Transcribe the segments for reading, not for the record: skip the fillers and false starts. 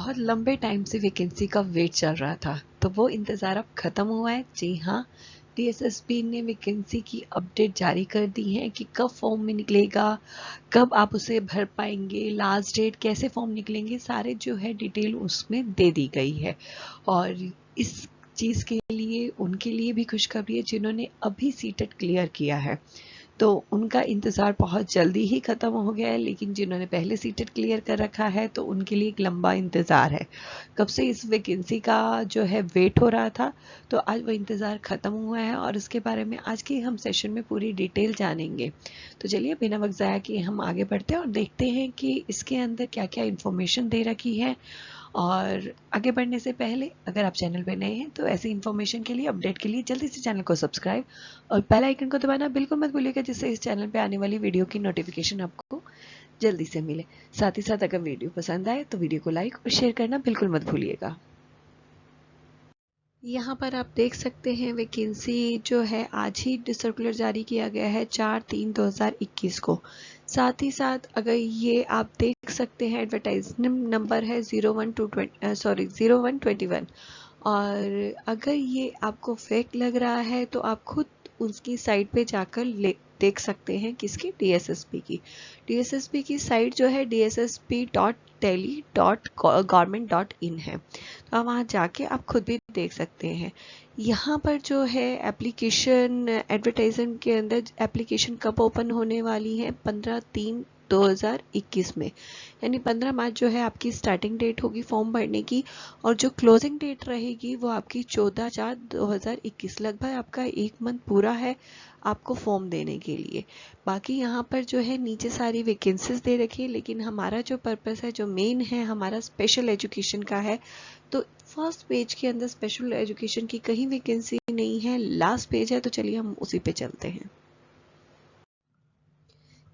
बहुत लंबे टाइम से वैकेंसी का वेट चल रहा था, तो वो इंतज़ार अब ख़त्म हुआ है। जी हाँ, डीएसएसपी ने वैकेंसी की अपडेट जारी कर दी है कि कब फॉर्म में निकलेगा, कब आप उसे भर पाएंगे, लास्ट डेट, कैसे फॉर्म निकलेंगे, सारे जो है डिटेल उसमें दे दी गई है। और इस चीज़ के लिए उनके लिए भी खुशखबरी है जिन्होंने अभी सीटेट क्लियर किया है, तो उनका इंतज़ार बहुत जल्दी ही ख़त्म हो गया है। लेकिन जिन्होंने पहले सीटेट क्लियर कर रखा है तो उनके लिए एक लंबा इंतज़ार है। कब से इस वैकेंसी का जो है वेट हो रहा था, तो आज वो इंतज़ार ख़त्म हुआ है और उसके बारे में आज के हम सेशन में पूरी डिटेल जानेंगे। तो चलिए बिना वक्त ज़ाया किए हम आगे बढ़ते हैं और देखते हैं कि इसके अंदर क्या क्या इन्फॉर्मेशन दे रखी है। और आगे बढ़ने से पहले अगर आप चैनल पर नए हैं तो ऐसी इन्फॉर्मेशन के लिए, अपडेट के लिए जल्दी से चैनल को सब्सक्राइब और बेल आइकन को दबाना बिल्कुल मत भूलिएगा, जिससे इस चैनल पे आने वाली वीडियो की नोटिफिकेशन आपको जल्दी से मिले। साथ ही साथ अगर वीडियो पसंद आए तो वीडियो को लाइक और शेयर करना बिल्कुल मत भूलिएगा। यहाँ पर आप देख सकते हैं वैकेंसी जो है आज ही सर्कुलर जारी किया गया है 4/3/2021 को। साथ ही साथ अगर ये आप देख सकते हैं एडवर्टाइजमेंट नंबर है 0121। और अगर ये आपको फेक लग रहा है तो आप खुद उसकी साइट पे जाकर देख सकते हैं, किसकी, डीएसएसपी की साइट जो है dssp.delhi.government.in है। तो आप वहाँ जाके आप खुद भी देख सकते हैं। यहाँ पर जो है एप्लीकेशन एडवर्टाइजमेंट के अंदर एप्लीकेशन कब ओपन होने वाली है, 15/3/2021 में, यानी 15 मार्च जो है आपकी स्टार्टिंग डेट होगी फॉर्म भरने की, और जो क्लोजिंग डेट रहेगी वो आपकी 14/4/2021। लगभग आपका 1 मंथ पूरा है आपको फॉर्म देने के लिए। बाकी यहाँ पर जो है नीचे सारी वैकेंसीज दे रखी है, लेकिन हमारा जो पर्पस है, जो मेन है, हमारा स्पेशल एजुकेशन का है। तो फर्स्ट पेज के अंदर स्पेशल एजुकेशन की कहीं वैकेंसी नहीं है, लास्ट पेज है, तो चलिए हम उसी पे चलते हैं।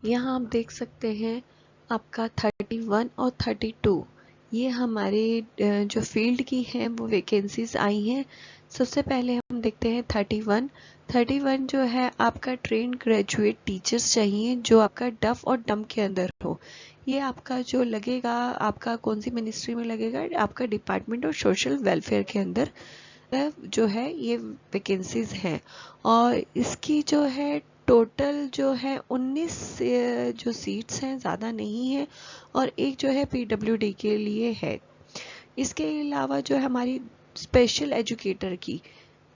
यहाँ आप देख सकते हैं आपका 31 और 32 ये हमारे जो फील्ड की हैं वो वैकेंसीज आई हैं। सबसे पहले हम देखते हैं 31 जो है आपका ट्रेन ग्रेजुएट टीचर्स चाहिए जो आपका डफ और डम के अंदर हो। ये आपका जो लगेगा, आपका कौन सी मिनिस्ट्री में लगेगा, आपका डिपार्टमेंट और सोशल वेलफेयर के अंदर जो है ये वैकेंसीज हैं। और इसकी जो है टोटल जो है 19 जो सीट्स हैं, ज़्यादा नहीं है, और एक जो है पीडब्ल्यूडी के लिए है। इसके अलावा जो है हमारी स्पेशल एजुकेटर की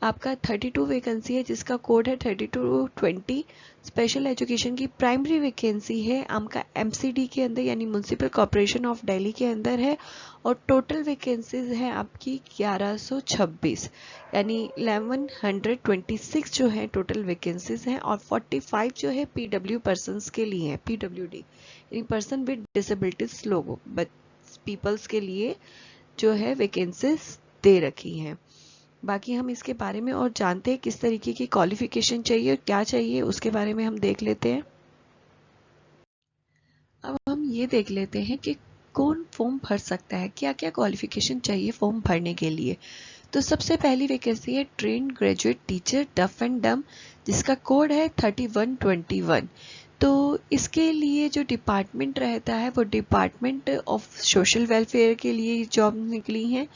आपका 32 वैकेंसी है, जिसका कोड है 3220। स्पेशल एजुकेशन की प्राइमरी वैकेंसी है आपका एमसीडी के अंदर, यानी म्यूनसिपल कॉर्पोरेशन ऑफ दिल्ली के अंदर है, और टोटल वैकेंसीज है आपकी 1126, यानी 1126 जो है टोटल वैकेंसीज हैं। और 45 जो है पीडब्ल्यू पर्सनस के लिए है, पीडब्ल्यूडी यानी पर्सन विद डिसेबिलिटीज लोगों, पीपल्स के लिए जो है वैकेंसीज दे रखी हैं। बाकी हम इसके बारे में और जानते हैं किस तरीके की क्वालिफिकेशन चाहिए और क्या चाहिए, उसके बारे में हम देख लेते हैं। अब हम ये देख लेते हैं कि कौन फॉर्म भर सकता है, क्या क्या क्वालिफिकेशन चाहिए फॉर्म भरने के लिए। तो सबसे पहली वैकेंसी है ट्रेन ग्रेजुएट टीचर डफ एंड डम, जिसका कोड है 3121। तो इसके लिए जो डिपार्टमेंट रहता है वो डिपार्टमेंट ऑफ सोशल वेलफेयर के लिए जॉब निकली हैं।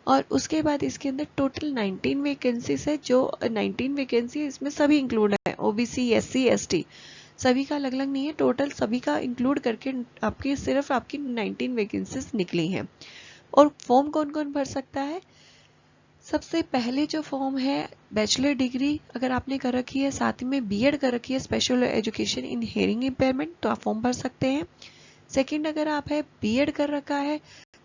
और उसके बाद इसके अंदर टोटल 19 वैकेंसीज है। जो 19 वैकेंसी है इसमें सभी इंक्लूड है, ओबीसी, एससी, एसटी, सभी का अलग अलग नहीं है, टोटल सभी का इंक्लूड करके सिर्फ आपकी 19 वैकेंसीज निकली हैं। और फॉर्म कौन कौन भर सकता है? सबसे पहले जो फॉर्म है, बैचलर डिग्री अगर आपने कर रखी है, साथ में बीएड कर रखी है special education in hearing impairment, तो आप फॉर्म भर सकते हैं। सेकंड, अगर आप है बीएड कर रखा है,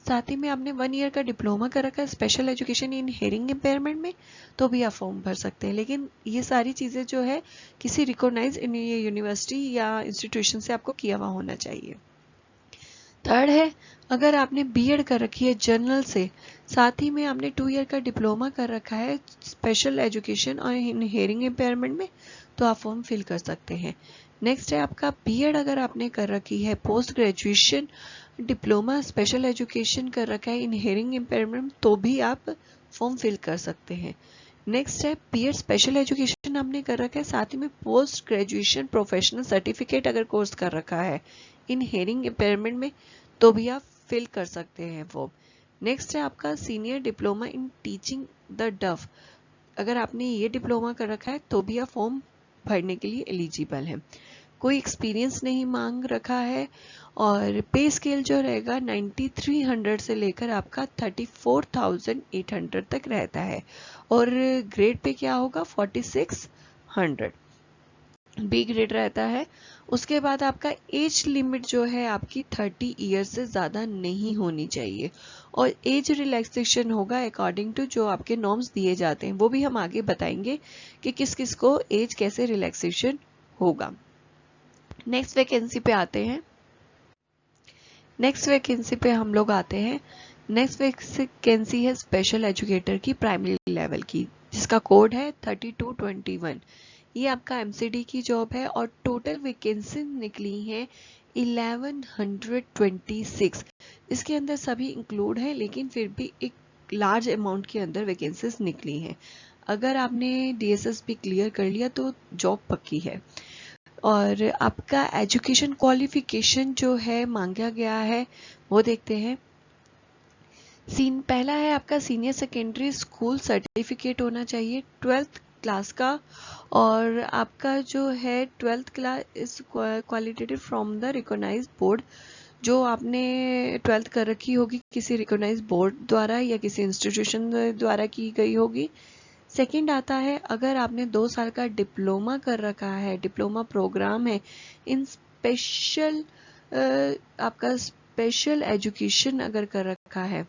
साथ ही में आपने 1 ईयर का डिप्लोमा कर रखा है special education in hearing impairment में, तो भी आप फॉर्म भर सकते हैं। लेकिन ये सारी चीज़ें जो है किसी रिकॉग्नाइज यूनिवर्सिटी या इंस्टीट्यूशन से आपको किया हुआ होना चाहिए। थर्ड है, अगर आपने बीएड कर रखी है जनरल से, साथ ही में आपने 2 ईयर का डिप्लोमा कर रखा है स्पेशल एजुकेशन और हियरिंग इम्पेयरमेंट में, तो आप फॉर्म फिल कर सकते हैं। नेक्स्ट है आपका बीएड अगर आपने कर रखी है, post graduation diploma special education कर रखा है इन हियरिंग इम्पेयरमेंट, तो भी आप फॉर्म फिल कर सकते हैं। नेक्स्ट है बीएड स्पेशल एजुकेशन आपने कर रखा है, साथ ही में पोस्ट ग्रेजुएशन प्रोफेशनल सर्टिफिकेट अगर कोर्स कर रखा है इन हियरिंग इम्पेयरमेंट में, तो भी आप फिल कर सकते हैं फॉर्म। नेक्स्ट है आपका senior diploma in teaching the डफ। अगर आपने ये डिप्लोमा कर रखा है तो भी आप फॉर्म भरने के लिए एलिजिबल है। कोई एक्सपीरियंस नहीं मांग रखा है और पे स्केल जो रहेगा 9300 से लेकर आपका 34,800 तक रहता है और ग्रेड पे क्या होगा 4600 बी ग्रेड रहता है। उसके बाद आपका एज लिमिट जो है आपकी 30 ईयर से ज़्यादा नहीं होनी चाहिए और एज रिलैक्सेशन होगा अकॉर्डिंग टू जो आपके नॉर्म्स दिए जाते हैं, वो भी हम आगे बताएंगे कि किस किस को एज कैसे रिलैक्सेशन होगा। नेक्स्ट वैकेंसी पे आते हैं। नेक्स्ट वैकेंसी पे हम लोग आते हैं। नेक्स्ट वैकेंसी है स्पेशल एजुकेटर की प्राइमरी लेवल की, जिसका कोड है 3221। ये आपका एमसीडी की जॉब है और टोटल वैकेंसी निकली है 1126। इसके अंदर सभी इंक्लूड है लेकिन फिर भी एक लार्ज अमाउंट के अंदर वैकेंसीज निकली हैं। अगर आपने डीएसएस भी क्लियर कर लिया तो जॉब पक्की है। और आपका एजुकेशन क्वालिफिकेशन जो है मांगा गया है वो देखते हैं। पहला है आपका सीनियर सेकेंडरी स्कूल सर्टिफिकेट होना चाहिए 12th क्लास का और आपका जो है 12th class is qualitative from the recognised board. जो आपने 12th कर रखी होगी किसी रिकॉग्नाइज्ड बोर्ड द्वारा या किसी इंस्टीट्यूशन द्वारा की गई होगी। सेकंड आता है अगर आपने 2 साल का डिप्लोमा कर रखा है, डिप्लोमा प्रोग्राम है इन स्पेशल आपका स्पेशल एजुकेशन अगर कर रखा है,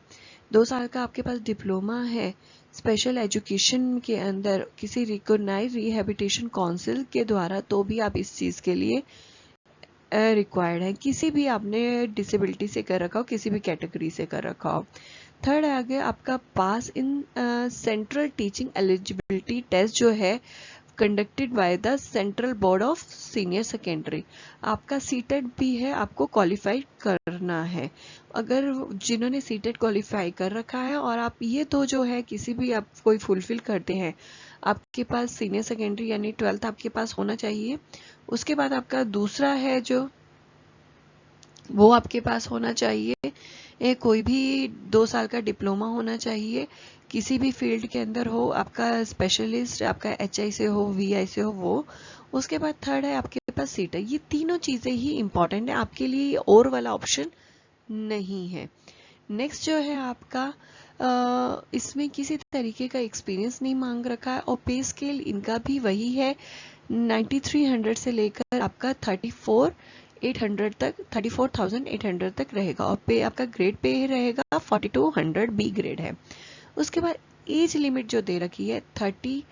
2 साल का आपके पास डिप्लोमा है स्पेशल एजुकेशन के अंदर किसी रिकॉग्नाइज्ड रिहैबिलिटेशन काउंसिल के द्वारा, तो भी आप इस चीज़ के लिए रिक्वायर्ड है। किसी भी आपने डिसेबिलिटी से कर रखा हो, किसी भी कैटेगरी से कर रखा हो। थर्ड आगे आपका pass in Central Teaching Eligibility Test जो है conducted by the Central Board of Senior Secondary. आपका सीटेट भी है, आपको क्वालिफाई करना है। अगर जिन्होंने सीटेट क्वालिफाई कर रखा है और आप ये तो जो है किसी भी आप कोई फुलफिल करते हैं, आपके पास सीनियर सेकेंडरी यानी 12th आपके पास होना चाहिए। उसके बाद आपका दूसरा है जो वो आपके पास होना चाहिए, कोई भी 2 साल का डिप्लोमा होना चाहिए किसी भी फील्ड के अंदर हो, आपका स्पेशलिस्ट आपका एचआई से हो, वीआई से हो वो। उसके बाद थर्ड है आपके पास सीट है। ये तीनों चीज़ें ही इंपॉर्टेंट है, आपके लिए और वाला ऑप्शन नहीं है। नेक्स्ट जो है आपका इसमें किसी तरीके का एक्सपीरियंस नहीं मांग रखा है और पे स्केल इनका भी वही है 9300 से लेकर आपका 34,800 तक रहेगा और पे आपका ग्रेड पे रहेगा 4200 बी ग्रेड है। उसके बाद एज लिमिट जो दे रखी है 30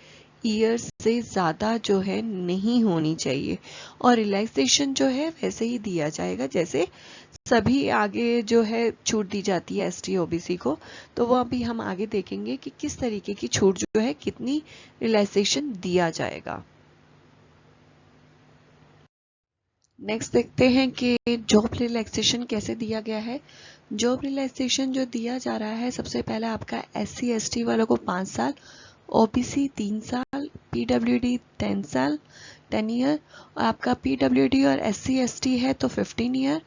ईयर्स से ज़्यादा जो है नहीं होनी चाहिए और रिलैक्सेशन जो है वैसे ही दिया जाएगा जैसे सभी आगे जो है छूट दी जाती है एसटी ओबीसी को। तो वो अभी हम आगे देखेंगे कि किस तरीके की छूट जो है कितनी रिलैक्सेशन दिया जाएगा। नेक्स्ट देखते हैं कि जॉब रिलैक्सेशन कैसे दिया गया है। जॉब रिलैक्सेशन जो दिया जा रहा है, सबसे पहला आपका SC ST वालों को 5 साल, OBC 3 साल, PWD 10 साल 10 ईयर और आपका PWD और SC ST है तो 15 ईयर,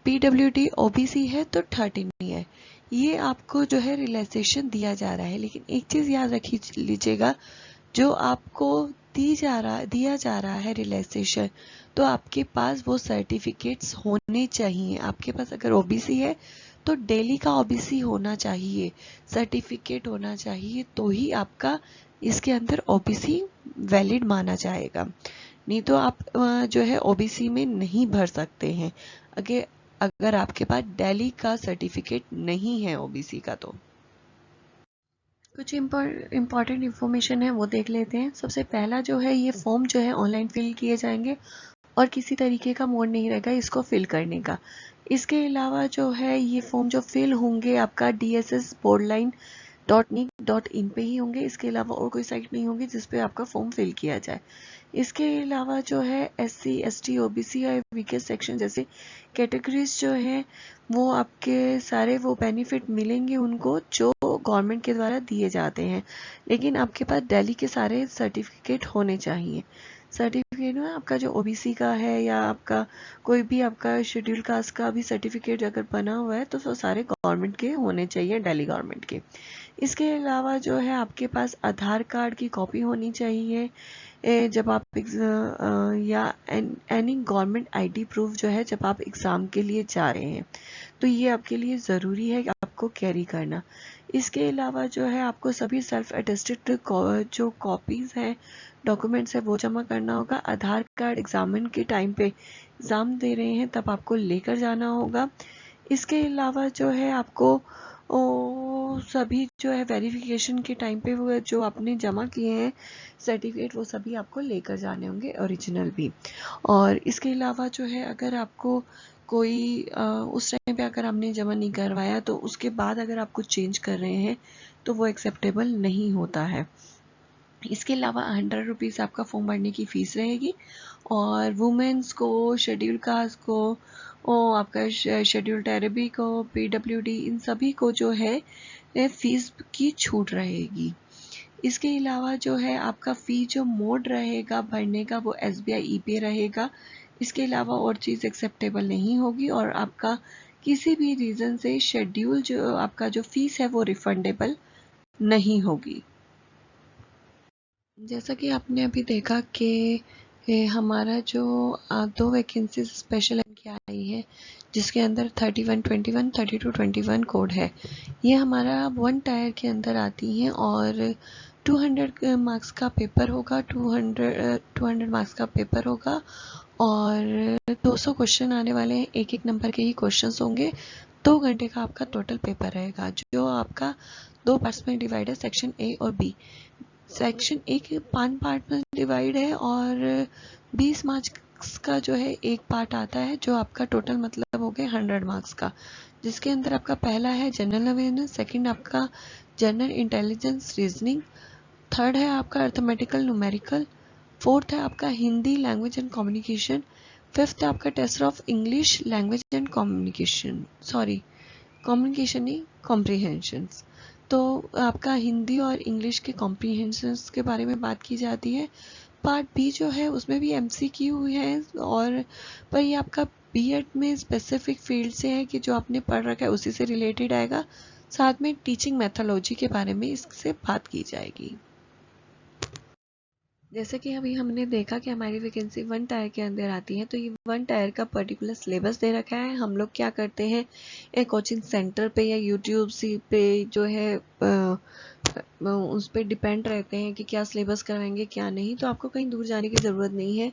PWD OBC है तो 13 ईयर। ये आपको जो है रिलैक्सेशन दिया जा रहा है। लेकिन एक चीज़ याद रखी लीजिएगा, जो आपको दिया जा रहा है रिलैक्सेशन, तो आपके पास वो सर्टिफिकेट्स होने चाहिए। आपके पास अगर ओबीसी है तो दिल्ली का ओबीसी होना चाहिए, सर्टिफिकेट होना चाहिए, तो ही आपका इसके अंदर ओबीसी वैलिड माना जाएगा। नहीं तो आप जो है ओबीसी में नहीं भर सकते हैं अगर आपके पास दिल्ली का सर्टिफिकेट नहीं है ओबीसी का। तो कुछ इम्पॉर्टेंट इन्फॉर्मेशन है वो देख लेते हैं। सबसे पहला जो है ये फॉर्म जो है ऑनलाइन फिल किए जाएंगे और किसी तरीके का मोड नहीं रहेगा इसको फिल करने का। इसके अलावा जो है ये फॉर्म जो फिल होंगे आपका DSS.boardline.nic.in पे ही होंगे। इसके अलावा और कोई साइट नहीं होगी जिस पे आपका फॉर्म फिल किया जाए। इसके अलावा जो है SC ST OBC और वीकेस्ट सेक्शन जैसे कैटेगरीज जो है वो आपके सारे वो बेनिफिट मिलेंगे उनको जो गवर्नमेंट के द्वारा दिए जाते हैं, लेकिन आपके पास दिल्ली के सारे सर्टिफिकेट होने चाहिए। सर्टिफिकेट में आपका जो ओबीसी का है या आपका कोई भी आपका शेड्यूल कास्ट का भी सर्टिफिकेट अगर बना हुआ है तो वो सारे गवर्नमेंट के होने चाहिए, दिल्ली गवर्नमेंट के। इसके अलावा जो है आपके पास आधार कार्ड की कॉपी होनी चाहिए जब आप या एनी गवर्नमेंट आईडी प्रूफ जो है जब आप एग्ज़ाम के लिए जा रहे हैं, तो ये आपके लिए ज़रूरी है कि आपको कैरी करना। इसके अलावा जो है आपको सभी सेल्फ अटेस्टेड जो कॉपीज़ हैं, डॉक्यूमेंट्स है वो जमा करना होगा। आधार कार्ड एग्जामिन के टाइम पे एग्ज़ाम दे रहे हैं तब आपको लेकर जाना होगा। इसके अलावा जो है आपको सभी जो है वेरिफिकेशन के टाइम पे वो जो आपने जमा किए हैं सर्टिफिकेट वो सभी आपको लेकर जाने होंगे, ओरिजिनल भी। और इसके अलावा जो है अगर आपको कोई उस टाइम पे अगर आपने जमा नहीं करवाया तो उसके बाद अगर आप कुछ चेंज कर रहे हैं तो वो एक्सेप्टेबल नहीं होता है। इसके अलावा 100 रुपीज़ आपका फॉर्म भरने की फ़ीस रहेगी। और वुमेन्स को, शेड्यूल कास्ट को, आपका शेड्यूल टेरेबी को, पीडब्ल्यूडी, इन सभी को जो है फ़ीस की छूट रहेगी। इसके अलावा जो है आपका फ़ी जो मोड रहेगा भरने का वो SBI ई-पे रहेगा। इसके अलावा और चीज़ एक्सेप्टेबल नहीं होगी और आपका किसी भी रीज़न से शेड्यूल जो आपका जो फ़ीस है वो रिफंडेबल नहीं होगी। जैसा कि आपने अभी देखा कि हमारा जो 2 वैकेंसीज स्पेशल इनकी आई है जिसके अंदर 3121, 3221 कोड है। ये हमारा 1 टायर के अंदर आती हैं और 200 मार्क्स का पेपर होगा, 200 मार्क्स का पेपर होगा और 200 क्वेश्चन आने वाले हैं। एक नंबर के ही क्वेश्चंस होंगे। 2 घंटे का आपका टोटल पेपर रहेगा जो आपका 2 पार्ट्स में डिवाइड है, सेक्शन ए और बी। सेक्शन एक 5 पार्ट में डिवाइड है और 20 मार्क्स का जो है एक पार्ट आता है जो आपका टोटल मतलब हो गए 100 मार्क्स का, जिसके अंदर आपका पहला है जनरल अवेयरनेस, सेकंड आपका जनरल इंटेलिजेंस रीजनिंग, थर्ड है आपका अर्थमेटिकल न्यूमेरिकल, फोर्थ है आपका Hindi language and communication, fifth है आपका test of English language and communication, sorry communication नहीं, कॉम्प्रीहेंशंस। तो आपका हिंदी और इंग्लिश के कॉम्प्रीहेंशंस के बारे में बात की जाती है। पार्ट बी जो है उसमें भी MCQ है और पर ये आपका बीएड में स्पेसिफिक फील्ड से है कि जो आपने पढ़ रखा है उसी से रिलेटेड आएगा। साथ में टीचिंग मेथोलॉजी के बारे में इससे बात की जाएगी। जैसे कि अभी हमने देखा कि हमारी वैकेंसी 1 टायर के अंदर आती है, तो ये 1 टायर का पर्टिकुलर सिलेबस दे रखा है। हम लोग क्या करते हैं, एक कोचिंग सेंटर पे या यूट्यूब सी पे जो है उस पर डिपेंड रहते हैं कि क्या सिलेबस करवाएंगे क्या नहीं। तो आपको कहीं दूर जाने की ज़रूरत नहीं है।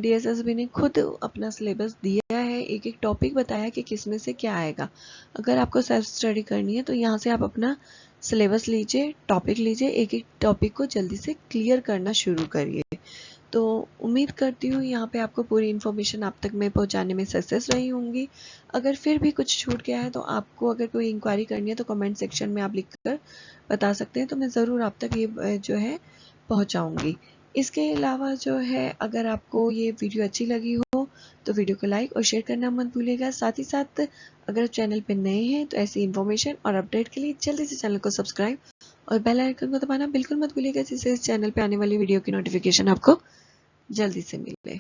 DSSB ने खुद अपना सिलेबस दिया है, एक एक टॉपिक बताया कि किस में से क्या आएगा। अगर आपको सेल्फ स्टडी करनी है तो यहाँ से आप अपना सिलेबस लीजिए, टॉपिक लीजिए, एक एक टॉपिक को जल्दी से क्लियर करना शुरू करिए। तो उम्मीद करती हूँ यहाँ पे आपको पूरी इन्फॉर्मेशन आप तक मैं पहुँचाने में सक्सेस रही होंगी। अगर फिर भी कुछ छूट गया है तो आपको अगर कोई इंक्वायरी करनी है तो कमेंट सेक्शन में आप लिखकर बता सकते हैं, तो मैं ज़रूर आप तक ये जो है पहुँचाऊँगी। इसके अलावा जो है अगर आपको ये वीडियो अच्छी लगी हो तो वीडियो को लाइक और शेयर करना मत भूलिएगा। साथ ही साथ अगर चैनल पर नए हैं तो ऐसी इन्फॉर्मेशन और अपडेट के लिए जल्दी से चैनल को सब्सक्राइब और बेल आइकन को दबाना बिल्कुल मत भूलिएगा, जिससे इस चैनल पे आने वाली वीडियो की नोटिफिकेशन आपको जल्दी से मिले।